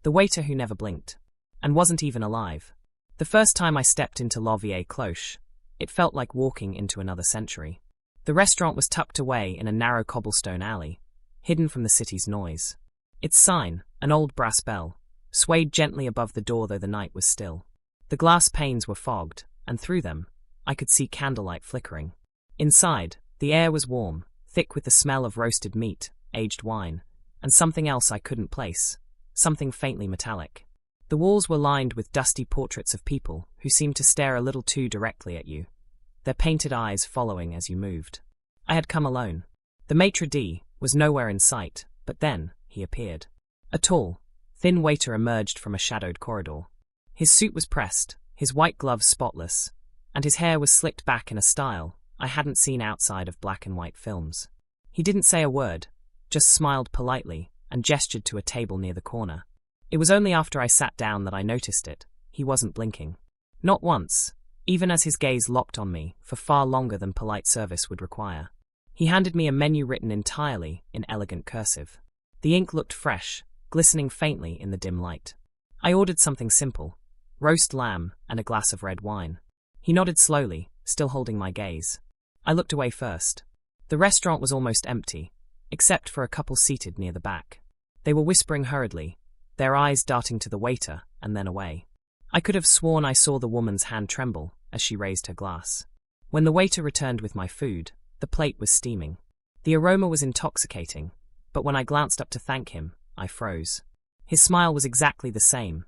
The waiter who never blinked. And wasn't even alive. The first time I stepped into La Vieille Cloche, it felt like walking into another century. The restaurant was tucked away in a narrow cobblestone alley, hidden from the city's noise. Its sign, an old brass bell, swayed gently above the door though the night was still. The glass panes were fogged, and through them, I could see candlelight flickering. Inside, the air was warm, thick with the smell of roasted meat, aged wine, and something else I couldn't place, something faintly metallic. The walls were lined with dusty portraits of people who seemed to stare a little too directly at you, their painted eyes following as you moved. I had come alone. The maitre d' was nowhere in sight, but then he appeared. A tall, thin waiter emerged from a shadowed corridor. His suit was pressed, his white gloves spotless, and his hair was slicked back in a style I hadn't seen outside of black and white films. He didn't say a word, just smiled politely and gestured to a table near the corner. It was only after I sat down that I noticed it. He wasn't blinking. Not once, even as his gaze locked on me for far longer than polite service would require. He handed me a menu written entirely in elegant cursive. The ink looked fresh, glistening faintly in the dim light. I ordered something simple, roast lamb and a glass of red wine. He nodded slowly, still holding my gaze. I looked away first. The restaurant was almost empty, except for a couple seated near the back. They were whispering hurriedly, their eyes darting to the waiter and then away. I could have sworn I saw the woman's hand tremble as she raised her glass. When the waiter returned with my food, the plate was steaming. The aroma was intoxicating, but when I glanced up to thank him, I froze. His smile was exactly the same.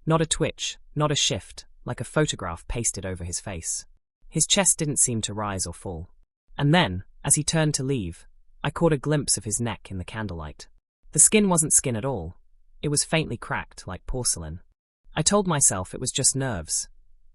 Not a twitch, not a shift, like a photograph pasted over his face. His chest didn't seem to rise or fall. And then, as he turned to leave, I caught a glimpse of his neck in the candlelight. The skin wasn't skin at all. It was faintly cracked, like porcelain. I told myself it was just nerves,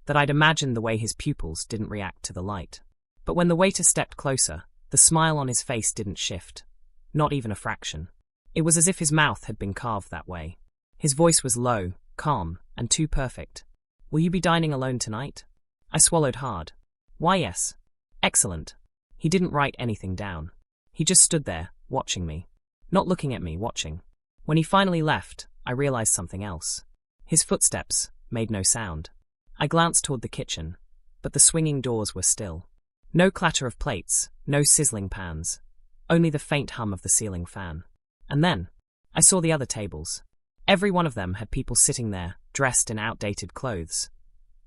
that I'd imagined the way his pupils didn't react to the light. But when the waiter stepped closer, the smile on his face didn't shift, not even a fraction. It was as if his mouth had been carved that way. His voice was low, calm, and too perfect. "Will you be dining alone tonight?" I swallowed hard. "Why, yes." "Excellent." He didn't write anything down. He just stood there, watching me. Not looking at me, watching. When he finally left, I realized something else. His footsteps made no sound. I glanced toward the kitchen, but the swinging doors were still. No clatter of plates, no sizzling pans, only the faint hum of the ceiling fan. And then, I saw the other tables. Every one of them had people sitting there, dressed in outdated clothes.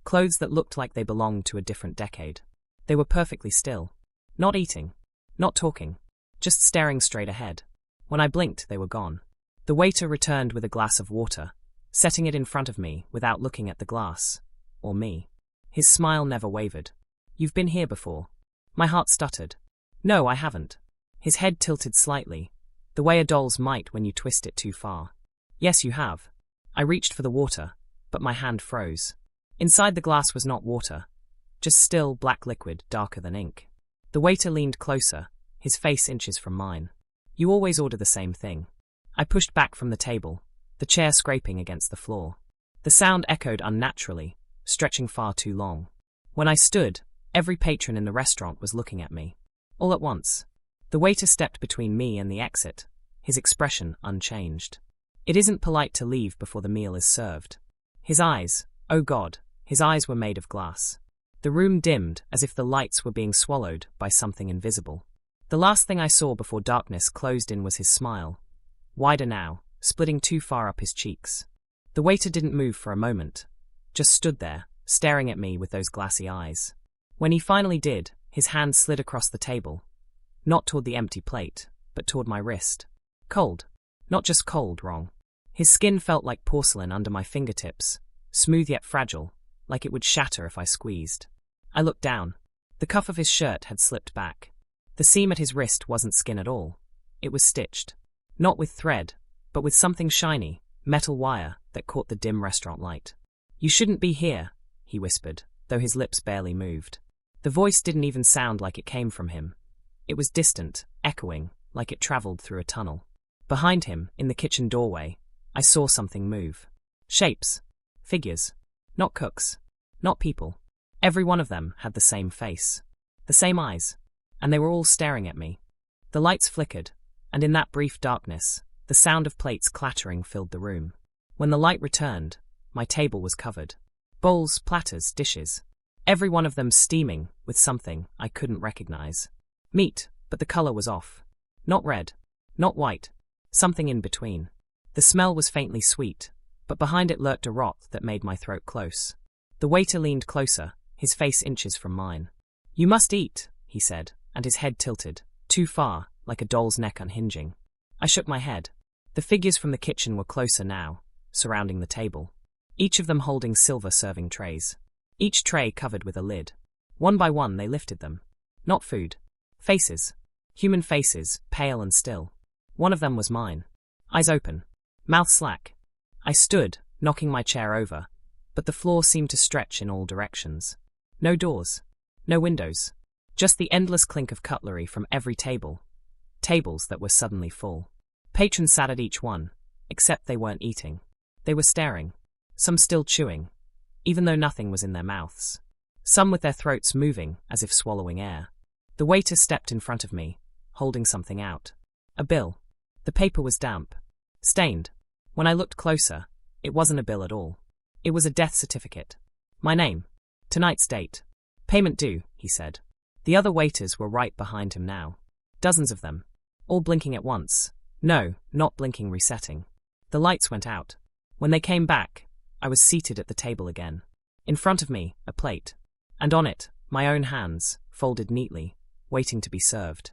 Clothes that looked like they belonged to a different decade. They were perfectly still. Not eating. Not talking. Just staring straight ahead. When I blinked, they were gone. The waiter returned with a glass of water, setting it in front of me without looking at the glass. Or me. His smile never wavered. "You've been here before." My heart stuttered. "No, I haven't." His head tilted slightly, the way a doll's might when you twist it too far. "Yes, you have." I reached for the water, but my hand froze. Inside the glass was not water, just still, black liquid, darker than ink. The waiter leaned closer, his face inches from mine. "You always order the same thing." I pushed back from the table, the chair scraping against the floor. The sound echoed unnaturally, stretching far too long. When I stood, every patron in the restaurant was looking at me. All at once, the waiter stepped between me and the exit, his expression unchanged. It isn't polite to leave before the meal is served. His eyes, oh God, his eyes were made of glass. The room dimmed as if the lights were being swallowed by something invisible. The last thing I saw before darkness closed in was his smile, wider now, splitting too far up his cheeks. The waiter didn't move for a moment, just stood there, staring at me with those glassy eyes. When he finally did, his hand slid across the table, not toward the empty plate, but toward my wrist. Cold. Not just cold, wrong. His skin felt like porcelain under my fingertips, smooth yet fragile, like it would shatter if I squeezed. I looked down. The cuff of his shirt had slipped back. The seam at his wrist wasn't skin at all. It was stitched. Not with thread, but with something shiny, metal wire that caught the dim restaurant light. "You shouldn't be here," he whispered, though his lips barely moved. The voice didn't even sound like it came from him. It was distant, echoing, like it traveled through a tunnel. Behind him, in the kitchen doorway, I saw something move. Shapes. Figures. Not cooks. Not people. Every one of them had the same face. The same eyes. And they were all staring at me. The lights flickered, and in that brief darkness, the sound of plates clattering filled the room. When the light returned, my table was covered. Bowls, platters, dishes. Every one of them steaming with something I couldn't recognize. Meat, but the color was off. Not red. Not white. Something in between. The smell was faintly sweet, but behind it lurked a rot that made my throat close. The waiter leaned closer, his face inches from mine. "You must eat," he said, and his head tilted, too far, like a doll's neck unhinging. I shook my head. The figures from the kitchen were closer now, surrounding the table. Each of them holding silver serving trays. Each tray covered with a lid. One by one they lifted them. Not food. Faces. Human faces, pale and still. One of them was mine. Eyes open. Mouth slack. I stood, knocking my chair over, but the floor seemed to stretch in all directions. No doors. No windows. Just the endless clink of cutlery from every table. Tables that were suddenly full. Patrons sat at each one, except they weren't eating. They were staring. Some still chewing, even though nothing was in their mouths. Some with their throats moving, as if swallowing air. The waiter stepped in front of me, holding something out. A bill. The paper was damp. Stained. When I looked closer, it wasn't a bill at all. It was a death certificate. My name. Tonight's date. Payment due, he said. The other waiters were right behind him now. Dozens of them. All blinking at once. No, not blinking, resetting. The lights went out. When they came back, I was seated at the table again. In front of me, a plate. And on it, my own hands, folded neatly, waiting to be served.